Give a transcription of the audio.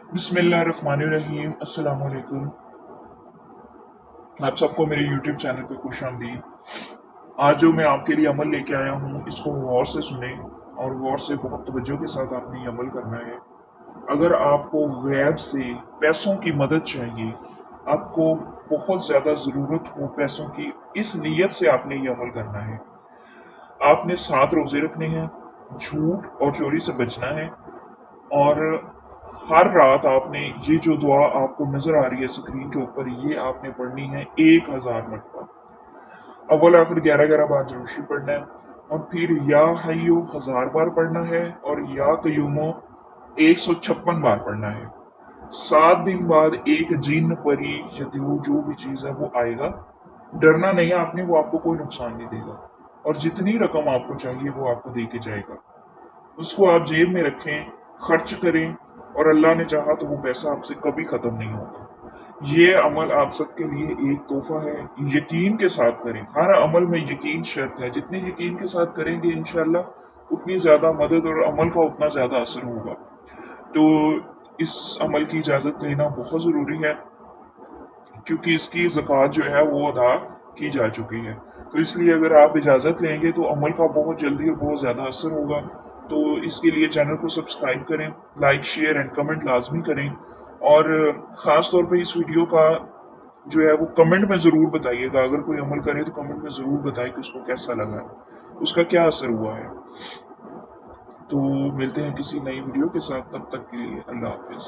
बिस्मिल्लाहिर्रहमानिर्रहीम। अस्सलाम वालेकुम। आप सबको मेरे यूट्यूब चैनल पे खुश आमदीद। आज जो मैं आपके लिए अमल लेके आया हूँ, इसको गौर से सुने और गौर से बहुत तवज्जो के साथ आपने ये अमल करना है। अगर आपको गैब से पैसों की मदद चाहिए, आपको बहुत ज़्यादा ज़रूरत हो पैसों की, इस नीयत से आपने ये अमल करना है। आपने 7 रोज़े रखने हैं, झूठ और चोरी से बचना है, और हर रात आपने ये जो दुआ आपको नजर आ रही है स्क्रीन के ऊपर, ये आपने पढ़नी है 1000 मरतबा। अव्वल आखिर 11-11 बार जरूर पढ़ना है, और फिर या हय्यू 1000 बार पढ़ना है, और या कयूमो 156 बार पढ़ना है। 7 दिन बाद एक जिन परी या जो भी चीज है वो आएगा। डरना नहीं है आपने, वो आपको कोई नुकसान नहीं देगा, और जितनी रकम आपको चाहिए वो आपको दे के जाएगा। उसको आप जेब में रखें, खर्च करें, और अल्लाह ने चाहा तो वो पैसा आपसे कभी खत्म नहीं होगा। ये अमल आप सबके लिए एक तोहफा है। यकीन के साथ करें, हर अमल में यकीन शर्त है। जितने यकीन के साथ करेंगे इंशाल्लाह उतनी ज्यादा मदद और अमल का उतना ज्यादा असर होगा। तो इस अमल की इजाजत लेना बहुत जरूरी है, क्योंकि इसकी ज़कात जो है वो अदा की जा चुकी है। तो इसलिए अगर आप इजाज़त लेंगे तो अमल का बहुत जल्दी और बहुत ज़्यादा असर होगा। तो इसके लिए चैनल को सब्सक्राइब करें, लाइक शेयर एंड कमेंट लाजमी करें, और ख़ास तौर पे इस वीडियो का जो है वो कमेंट में ज़रूर बताइएगा। अगर कोई अमल करे तो कमेंट में ज़रूर बताए कि उसको कैसा लगा है, उसका क्या असर हुआ है। तो मिलते हैं किसी नई वीडियो के साथ, तब तक के लिए अल्लाह हाफिज़।